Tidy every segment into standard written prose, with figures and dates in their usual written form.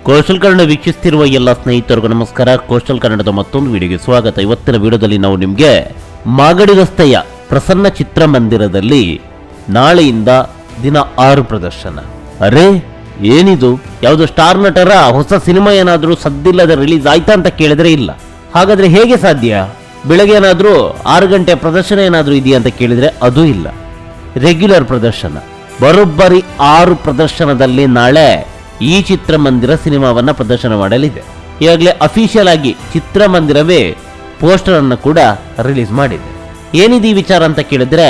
Coastal Kannada ವೀಕ್ಷಿಸುತ್ತಿರುವ ಎಲ್ಲ ಸ್ನೇಹಿತರಿಗೂ ನಮಸ್ಕಾರ. ಕೋಸ್ಟಲ್ ಕನ್ನಡದ ಮತ್ತೊಂದು ವಿಡಿಯೋಗೆ ಸ್ವಾಗತ. ಇವತ್ತಿನ ವಿಡಿಯೋದಲ್ಲಿ ನಾವು ನಿಮಗೆ ಮಾಗಡಿ ರಸ್ತೆಯ ಪ್ರಸನ್ನ ಚಿತ್ರಮಂದಿರದಲ್ಲಿ ನಾಳೆಯಿಂದ ದಿನ 6 ಪ್ರದರ್ಶನ. ಅರೆ ಏನಿದು, ಯಾವುದು ಸ್ಟಾರ್ ನಟರ ಹೊಸ ಸಿನಿಮಾ ಏನಾದರೂ ಸದ್ದಿಲ್ಲದೆ ರಿಲೀಸ್ ಆಯ್ತಾ ಅಂತ ಕೇಳಿದ್ರೆ ಇಲ್ಲ. ಹಾಗಾದ್ರೆ ಹೇಗೆ ಸಾಧ್ಯ? ಬೆಳಗ್ಗೆ ಏನಾದರೂ 6 ಗಂಟೆ ಪ್ರದರ್ಶನ ಏನಾದರೂ ಇದೆಯಾ ಅಂತ ಕೇಳಿದ್ರೆ ಅದು ಇಲ್ಲ. ರೆಗ್ಯುಲರ್ ಪ್ರದರ್ಶನ ಬರೋಬ್ಬರಿ 6 ಪ್ರದರ್ಶನದಲ್ಲಿ ನಾಳೆ ಈ ಚಿತ್ರಮಂದಿರ ಸಿನಿಮಾವನ್ನ ಪ್ರದರ್ಶನ ಮಾಡಲಿದೆ. ಈಗಾಗಲೇ ಅಫಿಷಿಯಲ್ ಆಗಿ ಚಿತ್ರಮಂದಿರವೇ ಪೋಸ್ಟರ್ ಅನ್ನು ಕೂಡ ರಿಲೀಸ್ ಮಾಡಿದೆ. ಏನಿದೆ ಈ ವಿಚಾರ ಅಂತ ಕೇಳಿದ್ರೆ,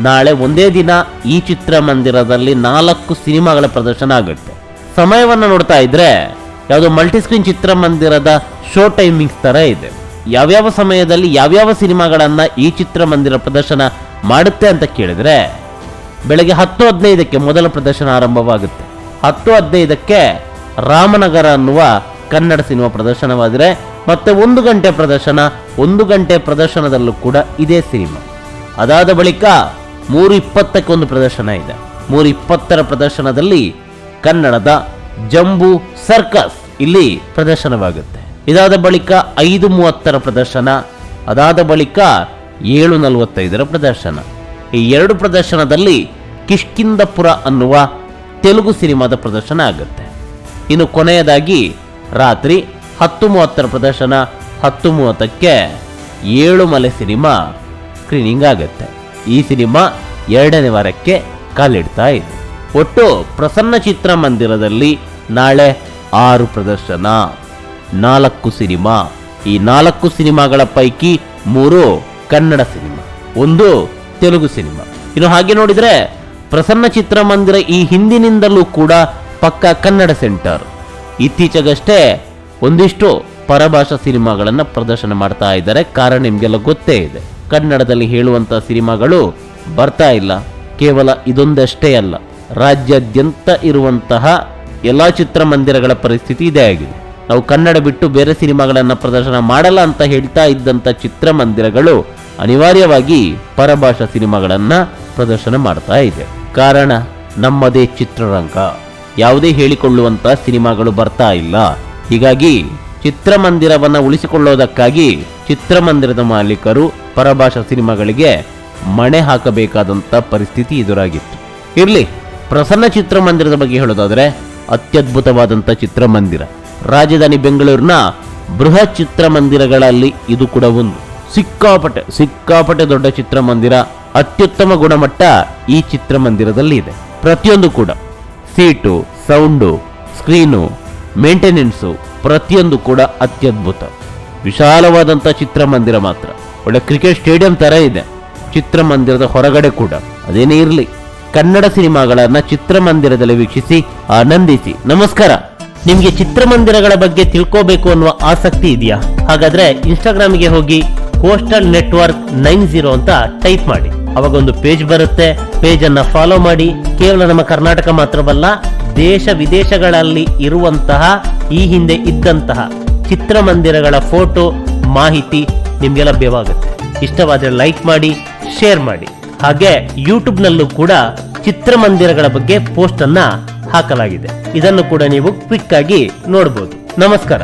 ನಾಳೆ ಒಂದೇ ದಿನ ಈ ಚಿತ್ರಮಂದಿರದಲ್ಲಿ 4 ಸಿನಿಮಾಗಳ ಪ್ರದರ್ಶನ ಆಗುತ್ತೆ. ಸಮಯವನ್ನು ನೋಡ್ತಾ ಇದ್ರೆ ಯಾವುದೋ ಮಲ್ಟಿಸ್ಕ್ರೀನ್ ಚಿತ್ರಮಂದಿರದ ಶೋ ಟೈಮಿಂಗ್ಸ್ ತರ ಇದೆ. ಯಾವ್ಯಾವ ಸಮಯದಲ್ಲಿ ಯಾವ್ಯಾವ ಸಿನಿಮಾಗಳನ್ನ ಈ ಚಿತ್ರಮಂದಿರ ಪ್ರದರ್ಶನ ಮಾಡುತ್ತೆ ಅಂತ ಕೇಳಿದ್ರೆ, ಬೆಳಗ್ಗೆ 10:15ಕ್ಕೆ ಮೊದಲ ಪ್ರದರ್ಶನ ಆರಂಭವಾಗುತ್ತೆ. 10:15ಕ್ಕೆ ರಾಮನಗರ ಅನ್ನುವ ಕನ್ನಡ ಸಿನಿಮಾ ಪ್ರದರ್ಶನವಾದರೆ ಮತ್ತೆ 1 ಗಂಟೆ ಪ್ರದರ್ಶನ. 1 ಗಂಟೆ ಪ್ರದರ್ಶನದಲ್ಲೂ ಕೂಡ ಇದೇ ಸಿನಿಮಾ. ಅದಾದ ಬಳಿಕ 3:20ಕ್ಕೆ ಒಂದು ಪ್ರದರ್ಶನ ಇದೆ. 3:20ರ ಪ್ರದರ್ಶನದಲ್ಲಿ ಕನ್ನಡದ ಜಂಬೂ ಸರ್ಕಸ್ ಇಲ್ಲಿ ಪ್ರದರ್ಶನವಾಗುತ್ತೆ. ಇದಾದ ಬಳಿಕ 5:30ರ ಪ್ರದರ್ಶನ. ಅದಾದ ಬಳಿಕ 7:45ರ ಪ್ರದರ್ಶನ. ಈ 2 ಪ್ರದರ್ಶನದಲ್ಲಿ ಕಿಷ್ಕಿಂದಪುರ ಅನ್ನುವ ತೆಲುಗು ಸಿನಿಮಾದ ಪ್ರದರ್ಶನ ಆಗುತ್ತೆ. ಇನ್ನು ಕೊನೆಯದಾಗಿ ರಾತ್ರಿ 10:30ರ ಪ್ರದರ್ಶನ. 10:30ಕ್ಕೆ 7 ಮಲೆ ಸಿನಿಮಾ ಸ್ಕ್ರೀನಿಂಗ್ ಆಗುತ್ತೆ. ಈ ಸಿನಿಮಾ 2ನೇ ವಾರಕ್ಕೆ ಕಾಲಿಡ್ತಾ ಇದೆ. ಒಟ್ಟು ಪ್ರಸನ್ನ ಚಿತ್ರಮಂದಿರದಲ್ಲಿ ನಾಳೆ 6 ಪ್ರದರ್ಶನ, 4 ಸಿನಿಮಾ. ಈ 4 ಸಿನಿಮಾಗಳ ಪೈಕಿ 3 ಕನ್ನಡ ಸಿನಿಮಾ, 1 ತೆಲುಗು ಸಿನಿಮಾ. ಇನ್ನು ಹಾಗೆ ನೋಡಿದ್ರೆ ಪ್ರಸನ್ನ ಚಿತ್ರಮಂದಿರ ಈ ಹಿಂದಿನಿಂದಲೂ ಕೂಡ ಪಕ್ಕಾ ಕನ್ನಡ ಸೆಂಟರ್. ಇತ್ತೀಚೆಗಷ್ಟೇ ಒಂದಿಷ್ಟು ಪರಭಾಷಾ ಸಿನಿಮಾಗಳನ್ನು ಪ್ರದರ್ಶನ ಮಾಡ್ತಾ ಇದ್ದಾರೆ. ಕಾರಣ ನಿಮಗೆಲ್ಲ ಗೊತ್ತೇ ಇದೆ, ಕನ್ನಡದಲ್ಲಿ ಹೇಳುವಂತಹ ಸಿನಿಮಾಗಳು ಬರ್ತಾ ಇಲ್ಲ. ಕೇವಲ ಇದೊಂದಷ್ಟೇ ಅಲ್ಲ, ರಾಜ್ಯಾದ್ಯಂತ ಇರುವಂತಹ ಎಲ್ಲಾ ಚಿತ್ರಮಂದಿರಗಳ ಪರಿಸ್ಥಿತಿ ಇದೇ ಆಗಿದೆ. ನಾವು ಕನ್ನಡ ಬಿಟ್ಟು ಬೇರೆ ಸಿನಿಮಾಗಳನ್ನು ಪ್ರದರ್ಶನ ಮಾಡಲ್ಲ ಅಂತ ಹೇಳ್ತಾ ಇದ್ದಂಥ ಚಿತ್ರಮಂದಿರಗಳು ಅನಿವಾರ್ಯವಾಗಿ ಪರಭಾಷಾ ಸಿನಿಮಾಗಳನ್ನ ಪ್ರದರ್ಶನ ಮಾಡ್ತಾ ಇದೆ. ಕಾರಣ ನಮ್ಮದೇ ಚಿತ್ರರಂಗ, ಯಾವುದೇ ಹೇಳಿಕೊಳ್ಳುವಂತಹ ಸಿನಿಮಾಗಳು ಬರ್ತಾ ಇಲ್ಲ. ಹೀಗಾಗಿ ಚಿತ್ರಮಂದಿರವನ್ನ ಉಳಿಸಿಕೊಳ್ಳೋದಕ್ಕಾಗಿ ಚಿತ್ರಮಂದಿರದ ಮಾಲೀಕರು ಪರಭಾಷಾ ಸಿನಿಮಾಗಳಿಗೆ ಮಣೆ ಹಾಕಬೇಕಾದಂತ ಪರಿಸ್ಥಿತಿ ಎದುರಾಗಿತ್ತು. ಇರ್ಲಿ, ಪ್ರಸನ್ನ ಚಿತ್ರಮಂದಿರದ ಬಗ್ಗೆ ಹೇಳೋದಾದ್ರೆ ಅತ್ಯದ್ಭುತವಾದಂಥ ಚಿತ್ರಮಂದಿರ. ರಾಜಧಾನಿ ಬೆಂಗಳೂರಿನ ಬೃಹತ್ ಚಿತ್ರಮಂದಿರಗಳಲ್ಲಿ ಇದು ಕೂಡ ಒಂದು. ಸಿಕ್ಕಾಪಟ್ಟೆ ದೊಡ್ಡ ಚಿತ್ರಮಂದಿರ. ಅತ್ಯುತ್ತಮ ಗುಣಮಟ್ಟ ಈ ಚಿತ್ರಮಂದಿರದಲ್ಲಿ ಇದೆ. ಪ್ರತಿಯೊಂದು ಕೂಡ ಸೀಟು, ಸೌಂಡು, ಸ್ಕ್ರೀನು, ಮೇಂಟೆನೆನ್ಸು ಪ್ರತಿಯೊಂದು ಕೂಡ ಅತ್ಯದ್ಭುತ. ವಿಶಾಲವಾದಂಥ ಚಿತ್ರಮಂದಿರ ಮಾತ್ರ. ಒಳ್ಳೆ ಕ್ರಿಕೆಟ್ ಸ್ಟೇಡಿಯಂ ತರ ಇದೆ ಚಿತ್ರಮಂದಿರದ ಹೊರಗಡೆ ಕೂಡ. ಅದೇನೇ ಇರಲಿ, ಕನ್ನಡ ಸಿನಿಮಾಗಳನ್ನ ಚಿತ್ರಮಂದಿರದಲ್ಲಿ ವೀಕ್ಷಿಸಿ ಆನಂದಿಸಿ. ನಮಸ್ಕಾರ. ನಿಮ್ಗೆ ಚಿತ್ರಮಂದಿರಗಳ ಬಗ್ಗೆ ತಿಳ್ಕೋಬೇಕು ಅನ್ನುವ ಆಸಕ್ತಿ ಇದೆಯಾ? ಹಾಗಾದ್ರೆ ಇನ್ಸ್ಟಾಗ್ರಾಮ್ಗೆ ಹೋಗಿ ಕೋಸ್ಟಲ್ ನೆಟ್ವರ್ಕ್ 90 ಅಂತ ಟೈಪ್ ಮಾಡಿ. ಅವಾಗ ಒಂದು ಪೇಜ್ ಬರುತ್ತೆ. ಪೇಜ್ ಅನ್ನ ಫಾಲೋ ಮಾಡಿ. ಕೇವಲ ನಮ್ಮ ಕರ್ನಾಟಕ ಮಾತ್ರವಲ್ಲ, ದೇಶ ವಿದೇಶಗಳಲ್ಲಿ ಇರುವಂತಹ ಈ ಹಿಂದೆ ಇದ್ದಂತಹ ಚಿತ್ರಮಂದಿರಗಳ ಫೋಟೋ ಮಾಹಿತಿ ನಿಮ್ಗೆ ಲಭ್ಯವಾಗುತ್ತೆ. ಇಷ್ಟವಾದ್ರೆ ಲೈಕ್ ಮಾಡಿ, ಶೇರ್ ಮಾಡಿ. ಹಾಗೆ ಯೂಟ್ಯೂಬ್ ನಲ್ಲೂ ಕೂಡ ಚಿತ್ರಮಂದಿರಗಳ ಬಗ್ಗೆ ಪೋಸ್ಟ್ ಅನ್ನ ಹಾಕಲಾಗಿದೆ. ಇದನ್ನು ಕೂಡ ನೀವು ಕ್ವಿಕ್ ಆಗಿ ನೋಡಬಹುದು. ನಮಸ್ಕಾರ.